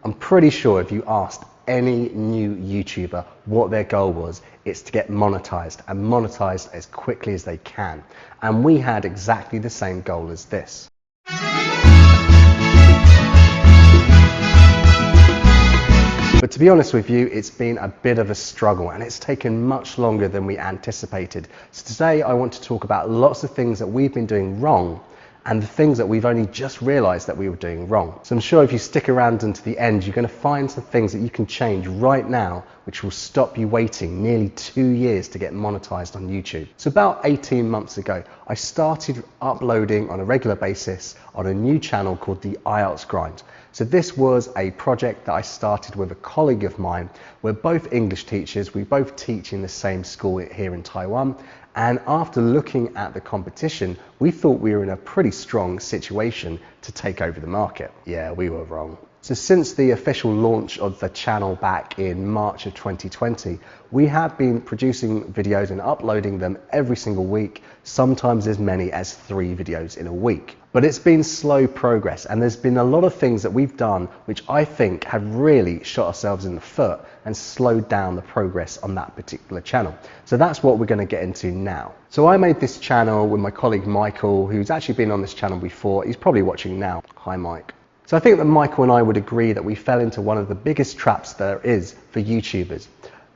I'm pretty sure if you asked any new YouTuber what their goal was, it's to get monetized and monetized as quickly as they can. And we had exactly the same goal as this. But to be honest with you, it's been a bit of a struggle and it's taken much longer than we anticipated. So today I want to talk about lots of things that we've been doing wrong and the things that we've only just realized that we were doing wrong. So I'm sure if you stick around until the end, you're going to find some things that you can change right now, which will stop you waiting nearly 2 years to get monetized on YouTube. So about 18 months ago, I started uploading on a regular basis on a new channel called the IELTS Grind. So this was a project that I started with a colleague of mine. We're both English teachers. We both teach in the same school here in Taiwan. And after looking at the competition, we thought we were in a pretty strong situation to take over the market. Yeah, we were wrong. So since the official launch of the channel back in March of 2020, we have been producing videos and uploading them every single week, sometimes as many as 3 videos in a week. But it's been slow progress and there's been a lot of things that we've done which I think have really shot ourselves in the foot and slowed down the progress on that particular channel. So that's what we're going to get into now. So I made this channel with my colleague Michael, who's actually been on this channel before. He's probably watching now. Hi Mike. So I think that Michael and I would agree that we fell into one of the biggest traps there is for YouTubers.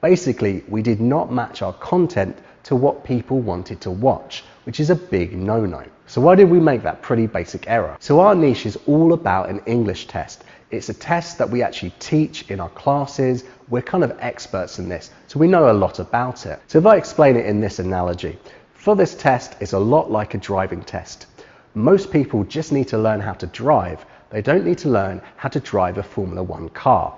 Basically, we did not match our content to what people wanted to watch, which is a big no-no. So why did we make that pretty basic error? So our niche is all about an English test. It's a test that we actually teach in our classes. We're kind of experts in this, so we know a lot about it. So if I explain it in this analogy, for this test, it's a lot like a driving test. Most people just need to learn how to drive. They don't need to learn how to drive a Formula 1 car.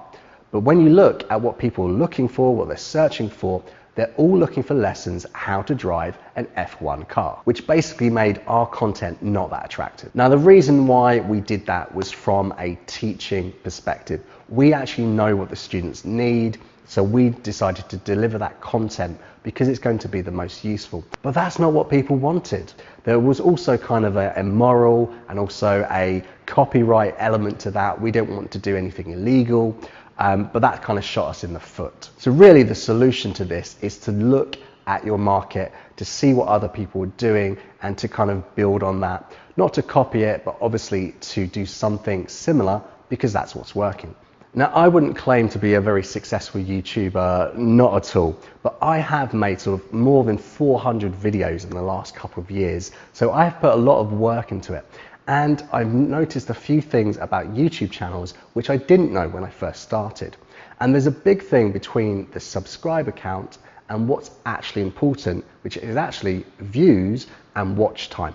But when you look at what people are looking for, what they're searching for, they're all looking for lessons how to drive an F1 car, which basically made our content not that attractive. Now, the reason why we did that was from a teaching perspective. We actually know what the students need, so we decided to deliver that content because it's going to be the most useful. But that's not what people wanted. There was also kind of a moral and also a copyright element to that. We don't want to do anything illegal. But that kind of shot us in the foot. So really the solution to this is to look at your market, to see what other people are doing and to kind of build on that. Not to copy it, but obviously to do something similar because that's what's working. Now, I wouldn't claim to be a very successful YouTuber, not at all, but I have made sort of more than 400 videos in the last couple of years. So I have put a lot of work into it. And I've noticed a few things about YouTube channels which I didn't know when I first started. And there's a big thing between the subscriber count and what's actually important, which is actually views and watch time.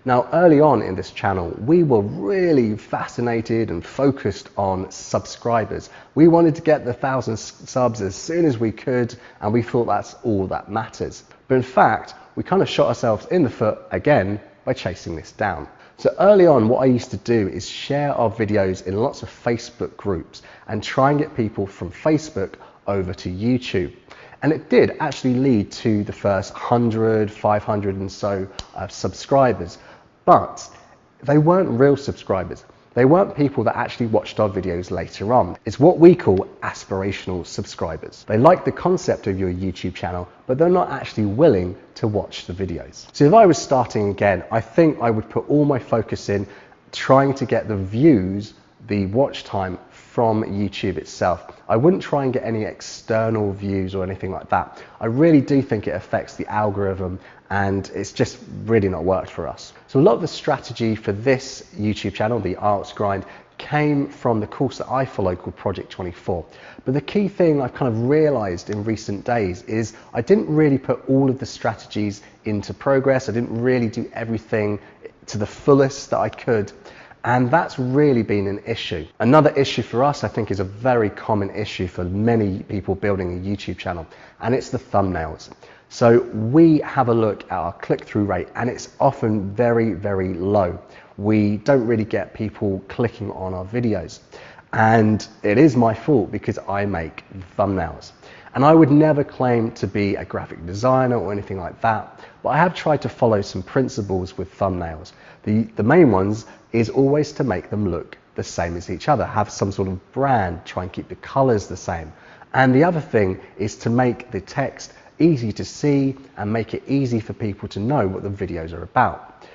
Now, early on in this channel, we were really fascinated and focused on subscribers. We wanted to get the 1,000 subs as soon as we could, and we thought that's all that matters. But in fact, we kind of shot ourselves in the foot again by chasing this down. So early on, what I used to do is share our videos in lots of Facebook groups and try and get people from Facebook over to YouTube. And it did actually lead to the first 100, 500 and so subscribers. But they weren't real subscribers. They weren't people that actually watched our videos later on. It's what we call aspirational subscribers. They like the concept of your YouTube channel, but they're not actually willing to watch the videos. So if I was starting again, I think I would put all my focus in trying to get the views, the watch time from YouTube itself. I wouldn't try and get any external views or anything like that. I really do think it affects the algorithm and it's just really not worked for us. So a lot of the strategy for this YouTube channel, the IELTS Grind, came from the course that I follow called Project 24. But the key thing I've kind of realized in recent days is I didn't really put all of the strategies into progress. I didn't really do everything to the fullest that I could. And that's really been an issue. Another issue for us, I think, is a very common issue for many people building a YouTube channel, and it's the thumbnails. So we have a look at our click-through rate, and it's often very, very low. We don't really get people clicking on our videos. And it is my fault because I make thumbnails. And I would never claim to be a graphic designer or anything like that, but I have tried to follow some principles with thumbnails. The main ones is always to make them look the same as each other, have some sort of brand, try and keep the colors the same. And the other thing is to make the text easy to see and make it easy for people to know what the videos are about.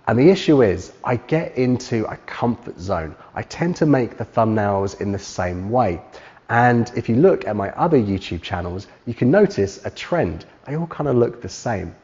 And the issue is, I get into a comfort zone. I tend to make the thumbnails in the same way. And if you look at my other YouTube channels, you can notice a trend. They all kind of look the same.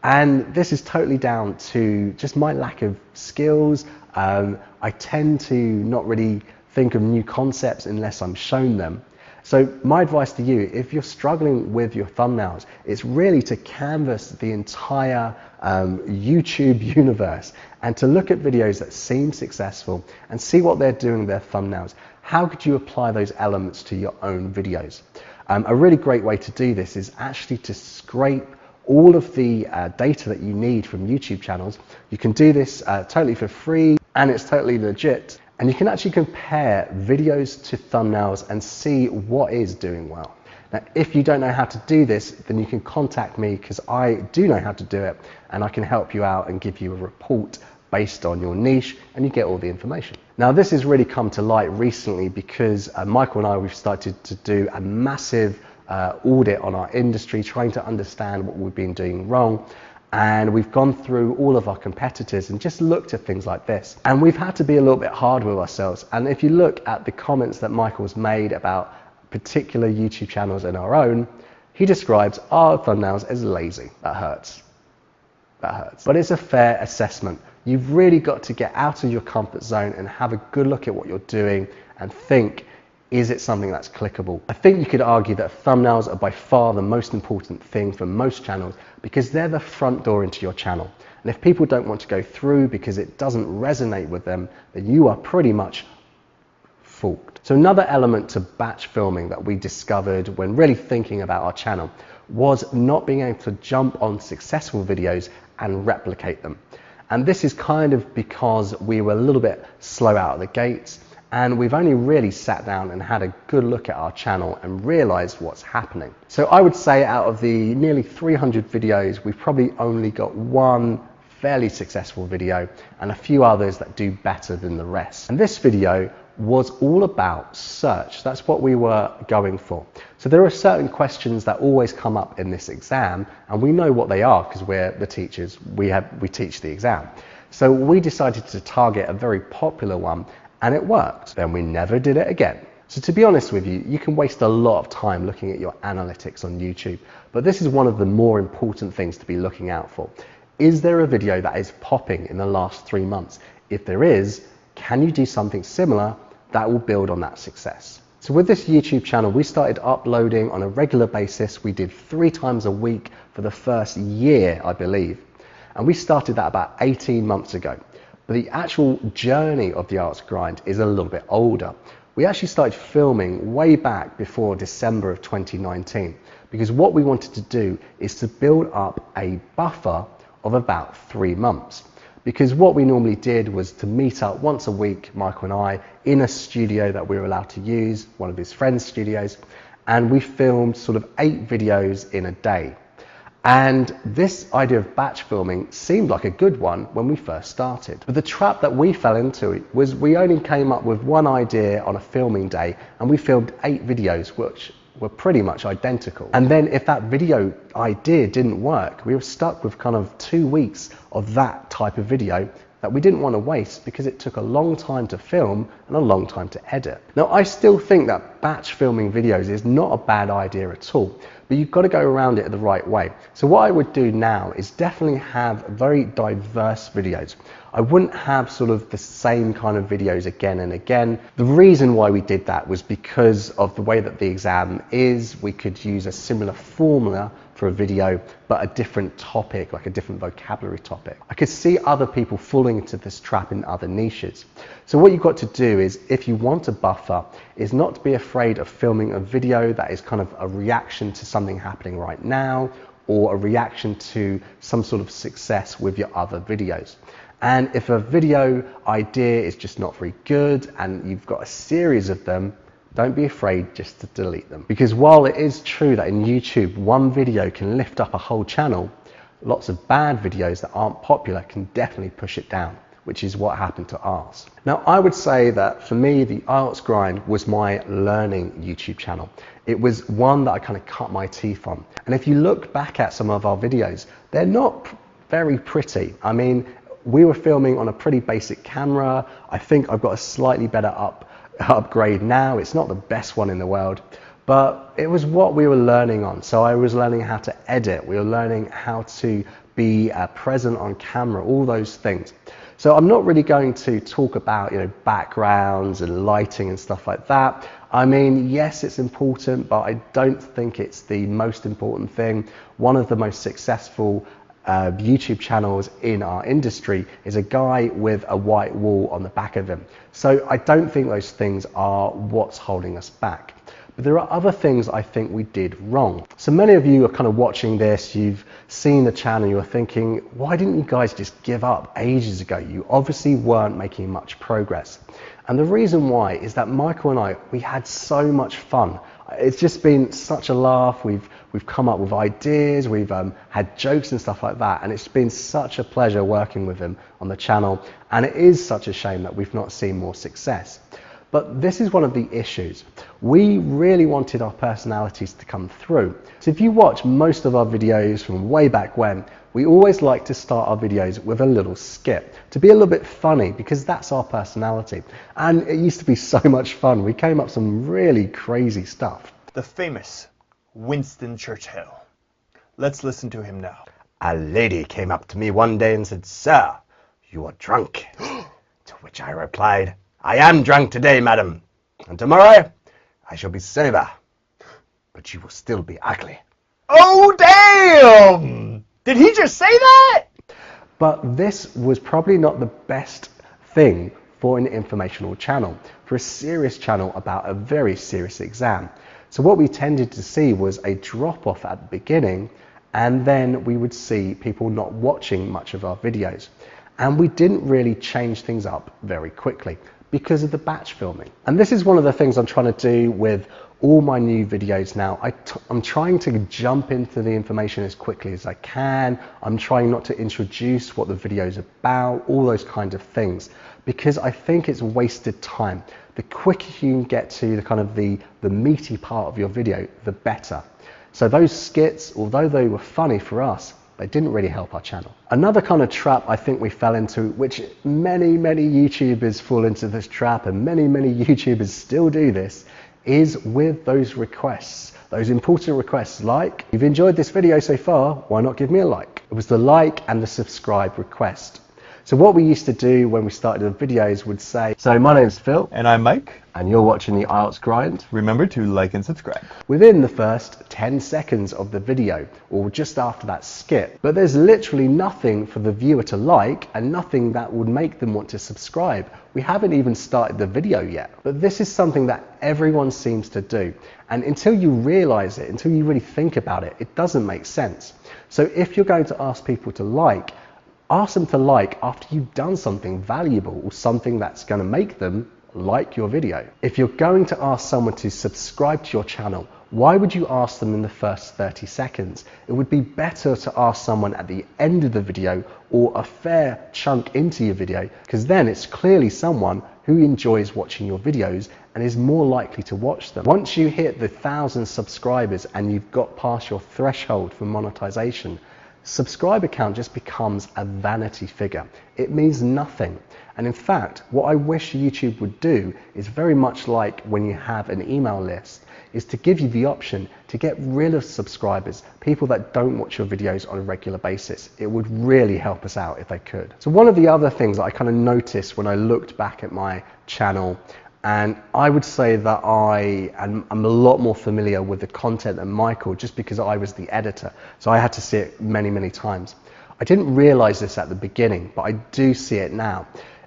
And this is totally down to just my lack of skills. I tend to not really think of new concepts unless I'm shown them. So my advice to you, if you're struggling with your thumbnails, it's really to canvas the entire YouTube universe and to look at videos that seem successful and see what they're doing with their thumbnails. How could you apply those elements to your own videos? A really great way to do this is actually to scrape all of the data that you need from YouTube channels. You can do this totally for free, and it's totally legit. And you can actually compare videos to thumbnails and see what is doing well. Now, if you don't know how to do this, then you can contact me, because I do know how to do it, and I can help you out and give you a report based on your niche, and you get all the information. Now, this has really come to light recently because Michael and I, we've started to do a massive audit on our industry, trying to understand what we've been doing wrong. And we've gone through all of our competitors and just looked at things like this. And we've had to be a little bit hard with ourselves. And if you look at the comments that Michael's made about particular YouTube channels and our own, he describes our thumbnails as lazy. That hurts. That hurts. But it's a fair assessment. You've really got to get out of your comfort zone and have a good look at what you're doing and think, is it something that's clickable? I think you could argue that thumbnails are by far the most important thing for most channels, because they're the front door into your channel. And if people don't want to go through because it doesn't resonate with them, then you are pretty much forked. So another element to batch filming that we discovered when really thinking about our channel was not being able to jump on successful videos and replicate them. And this is kind of because we were a little bit slow out of the gates, and we've only really sat down and had a good look at our channel and realized what's happening. So I would say out of the nearly 300 videos, we've probably only got one fairly successful video and a few others that do better than the rest. And this video was all about search. That's what we were going for. So there are certain questions that always come up in this exam, and we know what they are because we're the teachers, we teach the exam. So we decided to target a very popular one, and it worked. Then we never did it again. So to be honest with you, you can waste a lot of time looking at your analytics on YouTube, but this is one of the more important things to be looking out for. Is there a video that is popping in the last 3 months? If there is, can you do something similar that will build on that success? So with this YouTube channel, we started uploading on a regular basis. We did 3 times a week for the first year, I believe. And we started that about 18 months ago. But the actual journey of the Arts Grind is a little bit older. We actually started filming way back before December of 2019, because what we wanted to do is to build up a buffer of about 3 months. Because what we normally did was to meet up once a week, Michael and I, in a studio that we were allowed to use, one of his friends' studios, and we filmed sort of 8 videos in a day. And this idea of batch filming seemed like a good one when we first started. But the trap that we fell into was we only came up with one idea on a filming day, and we filmed 8 videos, which were pretty much identical. And then if that video idea didn't work, we were stuck with kind of 2 weeks of that type of video that we didn't want to waste, because it took a long time to film and a long time to edit. Now, I still think that batch filming videos is not a bad idea at all, but you've got to go around it the right way. So what I would do now is definitely have very diverse videos. I wouldn't have sort of the same kind of videos again and again. The reason why we did that was because of the way that the exam is. We could use a similar formula for a video, but a different topic, like a different vocabulary topic. I could see other people falling into this trap in other niches. So what you've got to do is, if you want a buffer, is not to be afraid of filming a video that is kind of a reaction to something happening right now, or a reaction to some sort of success with your other videos. And if a video idea is just not very good and you've got a series of them, don't be afraid just to delete them. Because while it is true that in YouTube, one video can lift up a whole channel, lots of bad videos that aren't popular can definitely push it down, which is what happened to ours. Now, I would say that for me, the IELTS Grind was my learning YouTube channel. It was one that I kind of cut my teeth on. And if you look back at some of our videos, they're not very pretty. I mean, we were filming on a pretty basic camera. I think I've got a slightly better upgrade now. It's not the best one in the world, but it was what we were learning on. So I was learning how to edit. We were learning how to be present on camera, all those things. So I'm not really going to talk about, backgrounds and lighting and stuff like that. I mean, yes, it's important, but I don't think it's the most important thing. One of the most successful YouTube channels in our industry is a guy with a white wall on the back of him. So I don't think those things are what's holding us back. But there are other things I think we did wrong. So many of you are kind of watching this, you've seen the channel, you're thinking, why didn't you guys just give up ages ago? You obviously weren't making much progress. And the reason why is that Michael and I, we had so much fun. It's just been such a laugh. We've come up with ideas, we've had jokes and stuff like that, and it's been such a pleasure working with him on the channel, and it is such a shame that we've not seen more success. But this is one of the issues. We really wanted our personalities to come through. So if you watch most of our videos from way back when, we always like to start our videos with a little skit to be a little bit funny, because that's our personality. And it used to be so much fun. We came up with some really crazy stuff. The famous Winston Churchill. Let's listen to him now. A lady came up to me one day and said, "Sir, you are drunk." To which I replied, "I am drunk today, madam, and tomorrow I shall be sober, but you will still be ugly." Oh, damn! Did he just say that? But this was probably not the best thing for an informational channel, for a serious channel about a very serious exam. So what we tended to see was a drop off at the beginning, and then we would see people not watching much of our videos. And we didn't really change things up very quickly because of the batch filming. And this is one of the things I'm trying to do with all my new videos now. I'm trying to jump into the information as quickly as I can. I'm trying not to introduce what the video is about, all those kinds of things, because I think it's wasted time. The quicker you can get to the meaty part of your video, the better. So those skits, although they were funny for us, they didn't really help our channel. Another kind of trap I think we fell into, which many YouTubers fall into this trap, and many YouTubers still do this, is with those requests, those important requests like, "You've enjoyed this video so far, why not give me a like?" It was the like and the subscribe request. So what we used to do when we started the videos would say, "So my name's Phil." And I'm Mike. And you're watching the IELTS Grind. Remember to like and subscribe. Within the first 10 seconds of the video, or just after that skit. But there's literally nothing for the viewer to like and nothing that would make them want to subscribe. We haven't even started the video yet. But this is something that everyone seems to do. And until you realize it, until you really think about it, it doesn't make sense. So if you're going to ask people to like, ask them to like after you've done something valuable or something that's going to make them like your video. If you're going to ask someone to subscribe to your channel, why would you ask them in the first 30 seconds? It would be better to ask someone at the end of the video or a fair chunk into your video, because then it's clearly someone who enjoys watching your videos and is more likely to watch them. Once you hit the 1,000 subscribers and you've got past your threshold for monetization, subscriber count just becomes a vanity figure. It means nothing. And in fact, what I wish YouTube would do is very much like when you have an email list, is to give you the option to get rid of subscribers, people that don't watch your videos on a regular basis. It would really help us out if they could. So one of the other things that I kind of noticed when I looked back at my channel, and I would say that I'm a lot more familiar with the content than Michael, just because I was the editor. So I had to see it many times. I didn't realize this at the beginning, but I do see it now.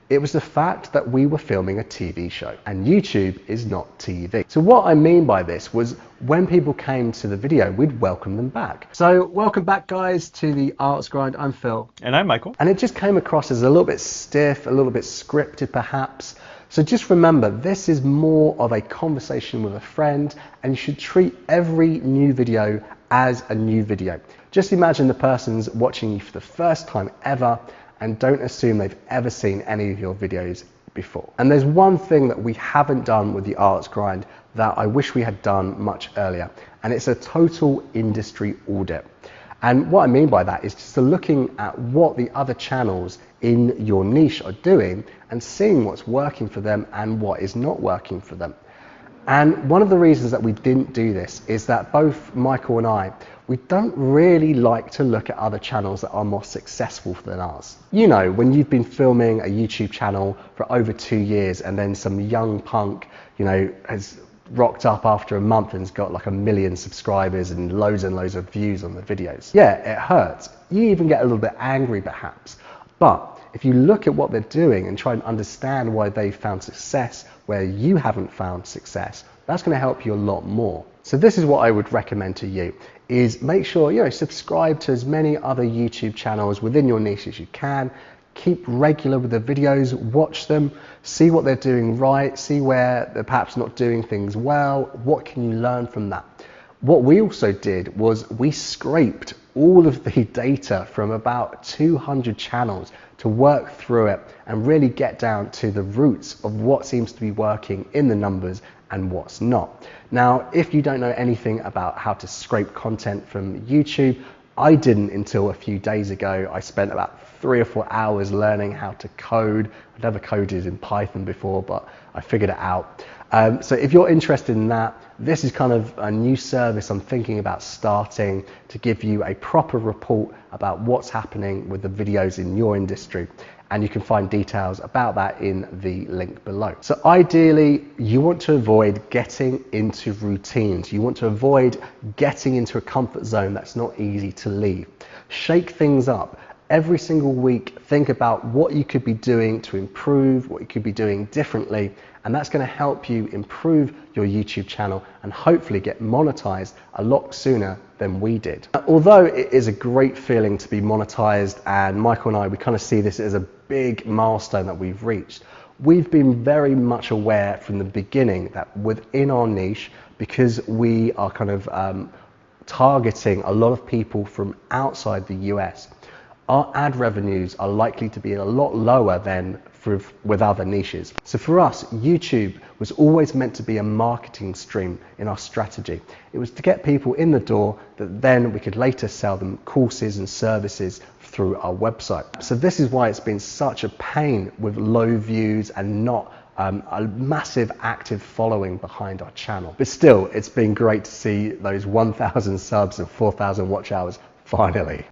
It was the fact that we were filming a TV show, and YouTube is not TV. So what I mean by this was when people came to the video, we'd welcome them back. So welcome back, guys, to the Arts Grind. I'm Phil. And I'm Michael. And it just came across as a little bit stiff, a little bit scripted perhaps. So just remember, this is more of a conversation with a friend, and you should treat every new video as a new video. Just imagine the person's watching you for the first time ever, and don't assume they've ever seen any of your videos before. And there's one thing that we haven't done with the Arts Grind that I wish we had done much earlier, and it's a total industry audit. And what I mean by that is just looking at what the other channels in your niche are doing and seeing what's working for them and what is not working for them. And one of the reasons that we didn't do this is that both Michael and I, we don't really like to look at other channels that are more successful than ours. You know, when you've been filming a YouTube channel for over 2 years and then some young punk, you know, has rocked up after a month and's got like 1 million subscribers and loads of views on the videos. Yeah, it hurts. You even get a little bit angry perhaps. But if you look at what they're doing and try and understand why they found success where you haven't found success, that's going to help you a lot more. So this is what I would recommend to you, is make sure, you know, subscribe to as many other YouTube channels within your niche as you can. Keep regular with the videos, watch them, see what they're doing right, see where they're perhaps not doing things well, what can you learn from that. What we also did was we scraped all of the data from about 200 channels to work through it and really get down to the roots of what seems to be working in the numbers and what's not. Now, if you don't know anything about how to scrape content from YouTube, I didn't until a few days ago. I spent about 3 or 4 hours learning how to code. I'd never coded in Python before, but I figured it out. So if you're interested in that, this is kind of a new service I'm thinking about starting to give you a proper report about what's happening with the videos in your industry. And you can find details about that in the link below. So ideally, you want to avoid getting into routines. You want to avoid getting into a comfort zone that's not easy to leave. Shake things up. Every single week, think about what you could be doing to improve, what you could be doing differently, and that's going to help you improve your YouTube channel and hopefully get monetized a lot sooner than we did. Although it is a great feeling to be monetized, and Michael and I, we kind of see this as a big milestone that we've reached, we've been very much aware from the beginning that within our niche, because we are kind of targeting a lot of people from outside the US, our ad revenues are likely to be a lot lower than with other niches. So for us, YouTube was always meant to be a marketing stream in our strategy. It was to get people in the door that then we could later sell them courses and services through our website. So this is why it's been such a pain with low views and not a massive active following behind our channel. But still, it's been great to see those 1,000 subs and 4,000 watch hours finally.